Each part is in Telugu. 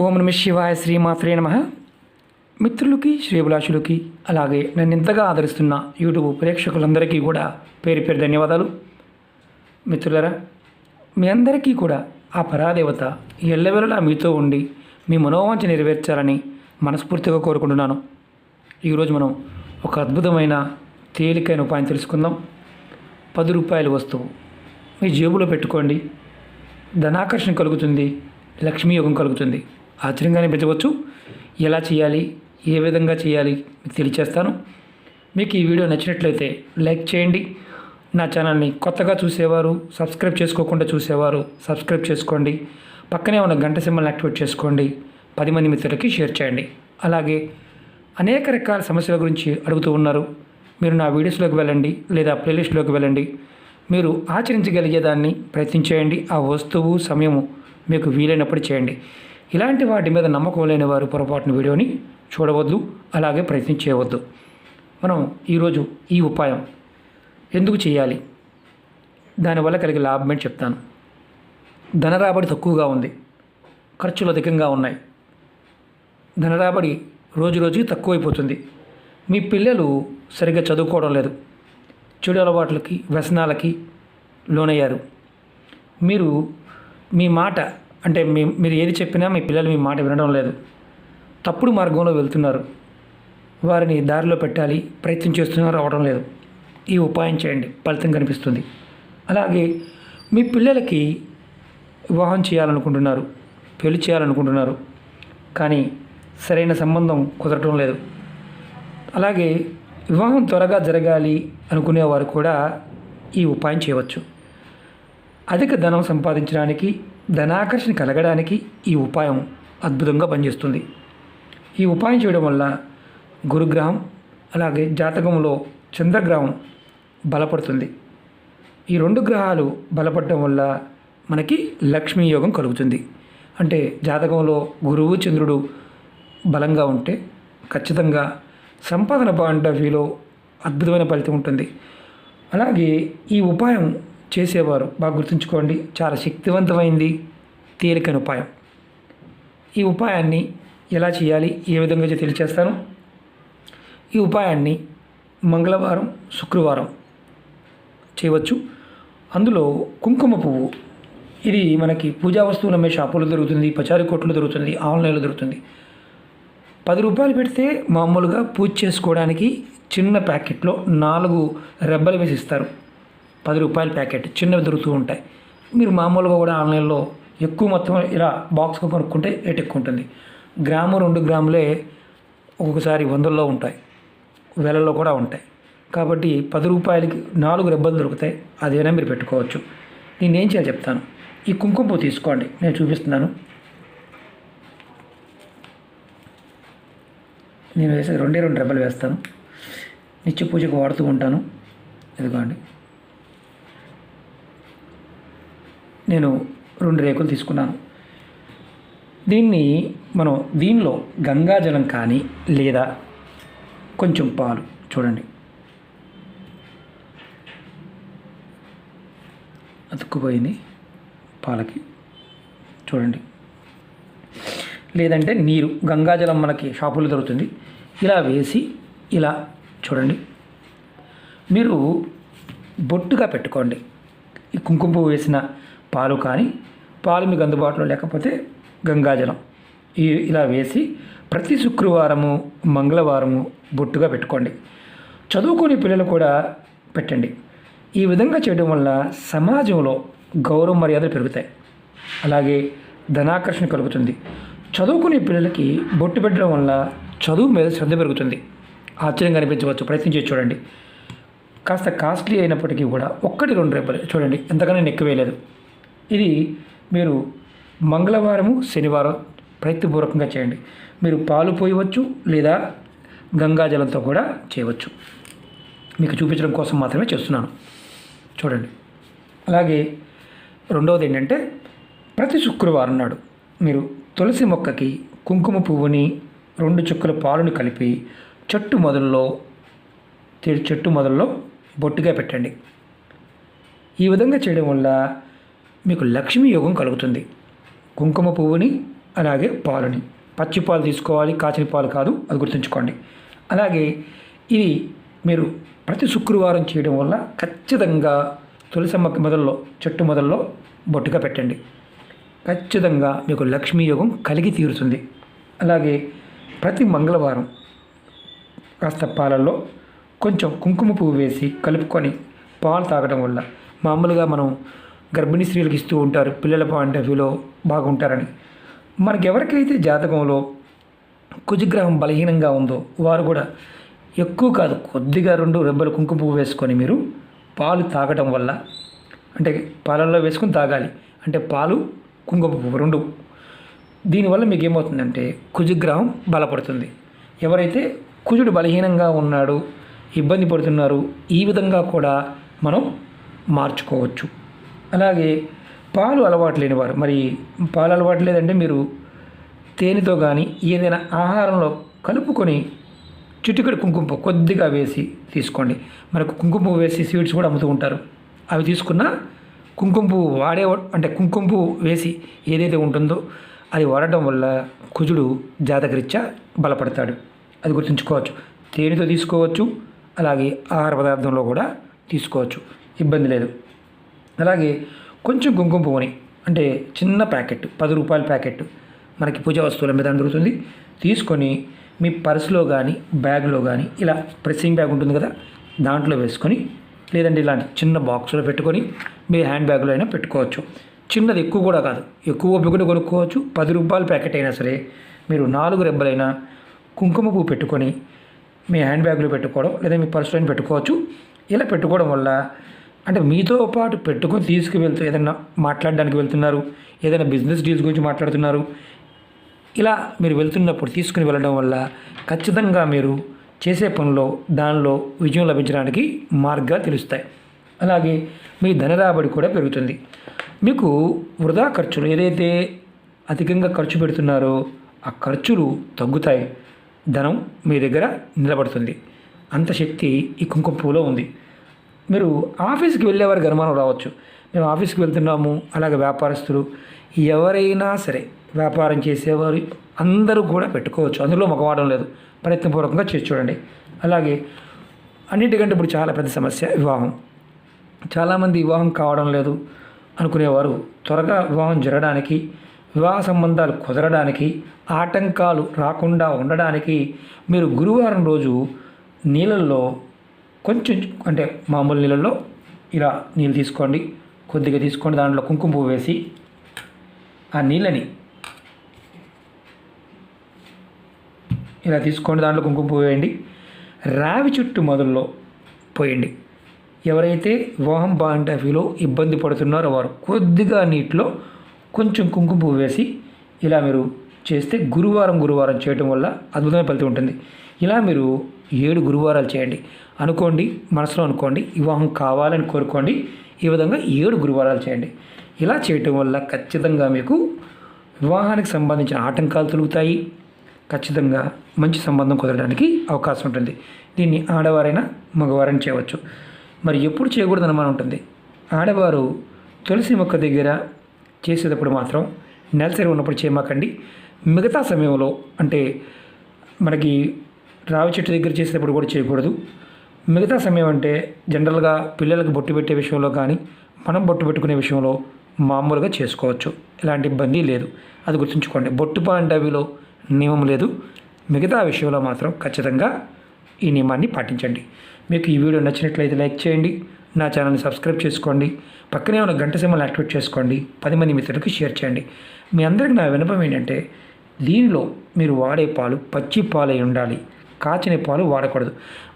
ఓం నమ శివాయ శ్రీమాత్రే నమ. మిత్రులకి శ్రేభిలాషులకి అలాగే నన్ను ఇంతగా ఆదరిస్తున్న యూట్యూబ్ ప్రేక్షకులందరికీ కూడా పేరు పేరు ధన్యవాదాలు. మిత్రులరా, మీ అందరికీ కూడా ఆ పరాదేవత ఎల్లవెల్లలా మీతో ఉండి మీ మనోవాంఛ నెరవేర్చాలని మనస్ఫూర్తిగా కోరుకుంటున్నాను. ఈరోజు మనం ఒక అద్భుతమైన తేలికైన ఉపాయం తెలుసుకుందాం. 10 రూపాయల వస్తువు మీ జేబులో పెట్టుకోండి. ధనాకర్షణ కలుగుతుంది, లక్ష్మీ యోగం కలుగుతుంది. ఆశ్చర్యంగా అనిపించవచ్చు. ఎలా చేయాలి, ఏ విధంగా చేయాలి మీకు తెలియచేస్తాను. మీకు ఈ వీడియో నచ్చినట్లయితే లైక్ చేయండి. నా ఛానల్ని కొత్తగా చూసేవారు, సబ్స్క్రైబ్ చేసుకోకుండా చూసేవారు సబ్స్క్రైబ్ చేసుకోండి. పక్కనే ఉన్న గంట సింబల్ని యాక్టివేట్ చేసుకోండి. 10 మంది మిత్రులకి షేర్ చేయండి. అలాగే అనేక రకాల సమస్యల గురించి అడుగుతూ ఉన్నారు. మీరు నా వీడియోస్లోకి వెళ్ళండి లేదా ప్లేలిస్ట్లోకి వెళ్ళండి. మీరు ఆచరించగలిగేదాన్ని ప్రయత్నించేయండి. ఆ వస్తువు సమయము మీకు వీలైనప్పుడు చేయండి. ఇలాంటి వాటి మీద నమ్మకం లేని వారు పొరపాటున వీడియోని చూడవద్దు, అలాగే ప్రయత్నం చేయవద్దు. మనం ఈరోజు ఈ ఉపాయం ఎందుకు చేయాలి, దానివల్ల కలిగే లాభం ఏంటి చెప్తాను. ధన రాబడి తక్కువగా ఉంది, ఖర్చులు అధికంగా ఉన్నాయి. ధన రాబడి రోజు రోజుకి తక్కువైపోతుంది. మీ పిల్లలు సరిగ్గా చదువుకోవడం లేదు, చెడు అలవాట్లకి వ్యసనాలకి లోనయ్యారు. మీరు మీ మాట అంటే మీరు ఏది చెప్పినా మీ పిల్లలు మీ మాట వినడం లేదు. తప్పుడు మార్గంలో వెళ్తున్నారు. వారిని దారిలో పెట్టాలి ప్రయత్నం చేస్తున్నారు, అవడం లేదు. ఈ ఉపాయం చేయండి, ఫలితం కనిపిస్తుంది. అలాగే మీ పిల్లలకి వివాహం చేయాలనుకుంటున్నారు, పెళ్లి చేయాలనుకుంటున్నారు, కానీ సరైన సంబంధం కుదరటం లేదు. అలాగే వివాహం త్వరగా జరగాలి అనుకునేవారు కూడా ఈ ఉపాయం చేయవచ్చు. అధిక ధనం సంపాదించడానికి, ధనాకర్షణ కలగడానికి ఈ ఉపాయం అద్భుతంగా పనిచేస్తుంది. ఈ ఉపాయం చేయడం వల్ల గురుగ్రహం అలాగే జాతకంలో చంద్రగ్రహం బలపడుతుంది. ఈ 2 గ్రహాలు బలపడటం వల్ల మనకి లక్ష్మీ యోగం కలుగుతుంది. అంటే జాతకంలో గురువు చంద్రుడు బలంగా ఉంటే ఖచ్చితంగా సంపాదన పాయింట్ ఆఫ్ వ్యూలో అద్భుతమైన ఫలితం ఉంటుంది. అలాగే ఈ ఉపాయం చేసేవారు బాగా గుర్తుంచుకోండి, చాలా శక్తివంతమైంది, తేలికైన ఉపాయం. ఈ ఉపాయాన్ని ఎలా చేయాలి, ఏ విధంగా తెలియచేస్తాను. ఈ ఉపాయాన్ని మంగళవారం, శుక్రవారం చేయవచ్చు. అందులో కుంకుమ పువ్వు, ఇది మనకి పూజా వస్తువులు అమ్మే షాపులో దొరుకుతుంది, పచారీ కొట్లో దొరుకుతుంది, ఆన్లైన్లో దొరుకుతుంది. 10 రూపాయలు పెడితే మామూలుగా పూజ చేసుకోవడానికి చిన్న ప్యాకెట్లో 4 రెబ్బలు వేసి ఇస్తారు. 10 రూపాయల ప్యాకెట్ చిన్నవి దొరుకుతూ ఉంటాయి. మీరు మామూలుగా కూడా ఆన్లైన్లో ఎక్కువ మొత్తం ఇలా బాక్స్గా కొనుక్కుంటే రేట్ ఎక్కువ ఉంటుంది. గ్రాము 2 గ్రాములే ఒక్కొక్కసారి 100లో ఉంటాయి, వేలలో కూడా ఉంటాయి. కాబట్టి 10 రూపాయలకి 4 రెబ్బలు దొరుకుతాయి. అదేనా మీరు పెట్టుకోవచ్చు. నేను ఏం చేయాలి చెప్తాను. ఈ కుంకుమ పువ్వు తీసుకోండి, నేను చూపిస్తున్నాను. నేను వేసే 2 రెబ్బలు వేస్తాను. నిత్య పూజకు వాడుతూ ఉంటాను. ఇదిగోండి, నేను 2 రేకులు తీసుకున్నాను. దీనిలో గంగాజలం కానీ లేదా కొంచెం పాలు, చూడండి అతుక్కుపోయింది పాలకి, చూడండి. లేదంటే నీరు, గంగాజలం మనకి షాపులో దొరుకుతుంది. ఇలా వేసి ఇలా చూడండి, మీరు బొట్టుగా పెట్టుకోండి. ఈ కుంకుమ పువ్వు వేసిన పాలు కానీ, పాలు మీకు అందుబాటులో లేకపోతే గంగాజలం ఇలా వేసి ప్రతి శుక్రవారము, మంగళవారము బొట్టుగా పెట్టుకోండి. చదువుకునే పిల్లలు కూడా పెట్టండి. ఈ విధంగా చేయడం వల్ల సమాజంలో గౌరవ మర్యాదలు పెరుగుతాయి. అలాగే ధనాకర్షణ కలుగుతుంది. చదువుకునే పిల్లలకి బొట్టు పెట్టడం వల్ల చదువు మీద శ్రద్ధ పెరుగుతుంది. ఆశ్చర్యంగా అనిపించవచ్చు, ప్రయత్నం చేసి చూడండి. కాస్త కాస్ట్లీ అయినప్పటికీ కూడా 1-2 రెబ్బలు చూడండి, ఎంతగానో ఎక్కువ వేయలేదు. ఇది మీరు మంగళవారము, శనివారం ప్రయత్నపూర్వకంగా చేయండి. మీరు పాలు పోయవచ్చు లేదా గంగాజలంతో కూడా చేయవచ్చు. మీకు చూపించడం కోసం మాత్రమే చేస్తున్నాను, చూడండి. అలాగే రెండవది ఏంటంటే, ప్రతి శుక్రవారం నాడు మీరు తులసి మొక్కకి కుంకుమ పువ్వుని 2 చుక్కల పాలుని కలిపి చెట్టు మొదల్లో బొట్టుగా పెట్టండి. ఈ విధంగా చేయడం వల్ల మీకు లక్ష్మీ యోగం కలుగుతుంది. కుంకుమ పువ్వుని అలాగే పాలని. పచ్చి పాలు తీసుకోవాలి, కాచిన పాలు కాదు, అది గుర్తుంచుకోండి. అలాగే ఇది మీరు ప్రతి శుక్రవారం చేయడం వల్ల ఖచ్చితంగా తులసమ్మకి మొదల్లో, చెట్టు మొదల్లో బొట్టుగా పెట్టండి. ఖచ్చితంగా మీకు లక్ష్మీ యోగం కలిగి తీరుతుంది. అలాగే ప్రతి మంగళవారం కాస్త పాలల్లో కొంచెం కుంకుమ పువ్వు వేసి కలుపుకొని పాలు తాగడం వల్ల, మామూలుగా మనం గర్భిణీ స్త్రీలకు ఇస్తూ ఉంటారు, పిల్లల పాయింట్ ఆఫ్ వ్యూలో బాగుంటారని. మనకి ఎవరికైతే జాతకంలో కుజగ్రహం బలహీనంగా ఉందో వారు కూడా ఎక్కువ కాదు, కొద్దిగా 2 రెబ్బలు కుంకుమ పువ్వు వేసుకొని మీరు పాలు తాగటం వల్ల, అంటే పాలల్లో వేసుకొని తాగాలి, అంటే పాలు కుంకుమ పువ్వు 2. దీనివల్ల మీకు ఏమవుతుందంటే కుజగ్రహం బలపడుతుంది. ఎవరైతే కుజుడు బలహీనంగా ఉన్నాడు, ఇబ్బంది పడుతున్నారు, ఈ విధంగా కూడా మనం మార్చుకోవచ్చు. అలాగే పాలు అలవాటు లేని వారు, మరి పాలు అలవాటు లేదంటే మీరు తేనెతో కానీ ఏదైనా ఆహారంలో కలుపుకొని చిటికెడు కుంకుమ పువ్వు కొద్దిగా వేసి తీసుకోండి. మనకు కుంకుమ పువ్వు వేసి స్వీట్స్ కూడా అమ్ముతూ ఉంటారు. అవి తీసుకున్న కుంకుమ పువ్వు అంటే కుంకుమ పువ్వు వేసి ఏదైతే ఉంటుందో అది వాడటం వల్ల కుజుడు జాతకరీత్యా బలపడతాడు. అది గుర్తుంచుకోవచ్చు. తేనెతో తీసుకోవచ్చు, అలాగే ఆహార పదార్థంలో కూడా తీసుకోవచ్చు, ఇబ్బంది లేదు. అలాగే కొంచెం కుంకుమ పువ్వుని, అంటే చిన్న ప్యాకెట్, 10 రూపాయల ప్యాకెట్ మనకి పూజా వస్తువుల మీద దొరుకుతుంది, తీసుకొని మీ పర్సులో కానీ బ్యాగ్లో కానీ, ఇలా ప్రెస్సింగ్ బ్యాగ్ ఉంటుంది కదా, దాంట్లో వేసుకొని, లేదంటే ఇలాంటి చిన్న బాక్స్లో పెట్టుకొని మీ హ్యాండ్ బ్యాగ్లో అయినా పెట్టుకోవచ్చు. చిన్నది, ఎక్కువ కూడా కాదు, ఎక్కువ కూడా కొనుక్కోవచ్చు. 10 రూపాయల ప్యాకెట్ అయినా సరే మీరు 4 రెబ్బలైనా కుంకుమ పువ్వు పెట్టుకొని మీ హ్యాండ్ బ్యాగ్లో పెట్టుకోవడం, లేదా మీ పర్సులో పెట్టుకోవచ్చు. ఇలా పెట్టుకోవడం వల్ల, అంటే మీతో పాటు పెట్టుకొని తీసుకువెళ్తూ ఏదైనా మాట్లాడడానికి వెళ్తున్నారు, ఏదైనా బిజినెస్ డీల్స్ గురించి మాట్లాడుతున్నారు, ఇలా మీరు వెళ్తున్నప్పుడు తీసుకుని వెళ్ళడం వల్ల ఖచ్చితంగా మీరు చేసే పనిలో దానిలో విజయం లభించడానికి మార్గాలు తెలుస్తాయి. అలాగే మీ ధన రాబడి కూడా పెరుగుతుంది. మీకు వృధా ఖర్చులు ఏదైతే అధికంగా ఖర్చు పెడుతున్నారో ఆ ఖర్చులు తగ్గుతాయి, ధనం మీ దగ్గర నిలబడుతుంది. అంత శక్తి ఈ కుంకుమ పువ్వులో ఉంది. మీరు ఆఫీస్కి వెళ్ళేవారు గర్మానం రావచ్చు, మేము ఆఫీస్కి వెళ్తున్నాము, అలాగే వ్యాపారస్తులు ఎవరైనా సరే, వ్యాపారం చేసేవారు అందరూ కూడా పెట్టుకోవచ్చు, అందులో మగవాడడం లేదు. ప్రయత్నపూర్వకంగా చేసి చూడండి. అలాగే అన్నిటికంటే ఇప్పుడు చాలా పెద్ద సమస్య వివాహం. చాలామంది వివాహం కావడం లేదు అనుకునేవారు త్వరగా వివాహం జరగడానికి, వివాహ సంబంధాలు కుదరడానికి, ఆటంకాలు రాకుండా ఉండడానికి మీరు గురువారం రోజు నీళ్ళల్లో కొంచెం, అంటే మామూలు నీళ్ళల్లో ఇలా నీళ్ళు తీసుకోండి, కొద్దిగా తీసుకోండి, దాంట్లో కుంకుమ పువ్వు వేసి ఆ నీళ్ళని ఇలా తీసుకోండి, దాంట్లో కుంకుమ పువ్వు వేయండి, రావి చుట్టూ మొదల్లో పోయండి. ఎవరైతే వివాహం పాయింట్ ఆఫ్ వ్యూలో ఇబ్బంది పడుతున్నారో వారు కొద్దిగా నీటిలో కొంచెం కుంకుమ పువ్వు వేసి ఇలా మీరు చేస్తే గురువారం చేయడం వల్ల అద్భుతమైన ఫలితం ఉంటుంది. ఇలా మీరు 7 గురువారాలు చేయండి. అనుకోండి, మనసులో అనుకోండి, వివాహం కావాలని కోరుకోండి. ఈ విధంగా 7 గురువారాలు చేయండి. ఇలా చేయటం వల్ల ఖచ్చితంగా మీకు వివాహానికి సంబంధించిన ఆటంకాలు తొలుగుతాయి. ఖచ్చితంగా మంచి సంబంధం కుదరడానికి అవకాశం ఉంటుంది. దీన్ని ఆడవారైనా మగవారైనా చేయవచ్చు. మరి ఎప్పుడు చేయకూడదని అనుమానం ఉంటుంది. ఆడవారు తులసి మొక్క దగ్గర చేసేటప్పుడు మాత్రం నెలసరి ఉన్నప్పుడు చేయమాకండి. మిగతా సమయంలో, అంటే మనకి రావి చెట్టు దగ్గర చేసేటప్పుడు కూడా చేయకూడదు. మిగతా సమయం అంటే జనరల్గా పిల్లలకు బొట్టు పెట్టే విషయంలో కానీ, మనం బొట్టు పెట్టుకునే విషయంలో మామూలుగా చేసుకోవచ్చు, ఎలాంటి ఇబ్బంది లేదు. అది గుర్తుంచుకోండి. బొట్టు పాయింట్ ఆఫ్ వ్యూలో నియమం లేదు, మిగతా విషయంలో మాత్రం ఖచ్చితంగా ఈ నియమాన్ని పాటించండి. మీకు ఈ వీడియో నచ్చినట్లయితే లైక్ చేయండి, నా ఛానల్ని సబ్స్క్రైబ్ చేసుకోండి, పక్కనే ఉన్న గంట సింబల్ని యాక్టివేట్ చేసుకోండి, 10 మంది మిత్రులకు షేర్ చేయండి. మీ అందరికీ నా విన్నపం ఏంటంటే, దీనిలో మీరు వాడే పాలు పచ్చి పాలు అయి ఉండాలి, కాచిన పాలు వాడకూడదు.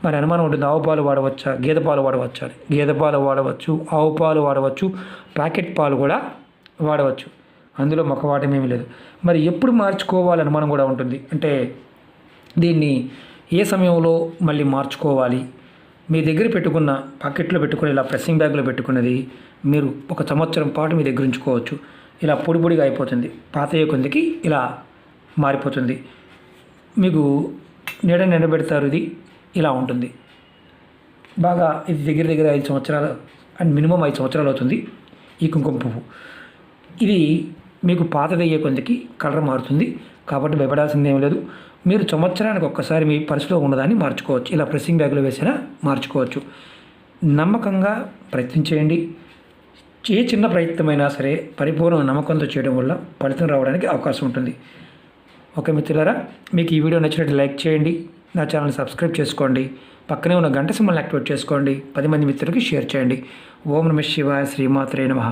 మరి అనుమానం ఉంటుంది, ఆవు పాలు వాడవచ్చా, గేదె పాలు వాడవచ్చా అని. గేదె పాలు వాడవచ్చు, ఆవు పాలు వాడవచ్చు, ప్యాకెట్ పాలు కూడా వాడవచ్చు, అందులో మొక్కవాటం ఏమీ లేదు. మరి ఎప్పుడు మార్చుకోవాలి అనుమానం కూడా ఉంటుంది. అంటే దీన్ని ఏ సమయంలో మళ్ళీ మార్చుకోవాలి? మీ దగ్గర పెట్టుకున్న పాకెట్లో పెట్టుకుని ఇలా ప్రెస్సింగ్ బ్యాగ్లో పెట్టుకున్నది మీరు 1 సంవత్సరం పాటు మీ దగ్గర ఉంచుకోవచ్చు. ఇలా పొడి పొడిగా అయిపోతుంది, పాతయ్యే కొందికి ఇలా మారిపోతుంది. మీకు నిండబెడతారు, ఇది ఇలా ఉంటుంది. బాగా ఇది దగ్గర 5 సంవత్సరాలు అండ్ మినిమం 5 సంవత్సరాలు అవుతుంది ఈ కుంకుమ పువ్వు. ఇది మీకు పాతదయ్యే కొందికి కలర్ మారుతుంది. కాబట్టి భయపడాల్సింది ఏం లేదు. మీరు సంవత్సరానికి ఒక్కసారి మీ పర్సులో ఉన్నదాన్ని మార్చుకోవచ్చు. ఇలా ప్రెస్సింగ్ బ్యాగ్లో వేసినా మార్చుకోవచ్చు. నమ్మకంగా ప్రయత్నించేయండి. ఏ చిన్న ప్రయత్నమైనా సరే పరిపూర్ణ నమ్మకంతో చేయడం వల్ల ఫలితం రావడానికి అవకాశం ఉంటుంది. ఓకే మిత్రులారా, మీకు ఈ వీడియో నచ్చినట్టు లైక్ చేయండి. నా ఛానల్ సబ్స్క్రైబ్ చేసుకోండి. పక్కనే ఉన్న గంట సింబల్ని యాక్టివేట్ చేసుకోండి. 10 మంది మిత్రులకి షేర్ చేయండి. ఓం నమః శివాయ. శ్రీమాత్రే నమః.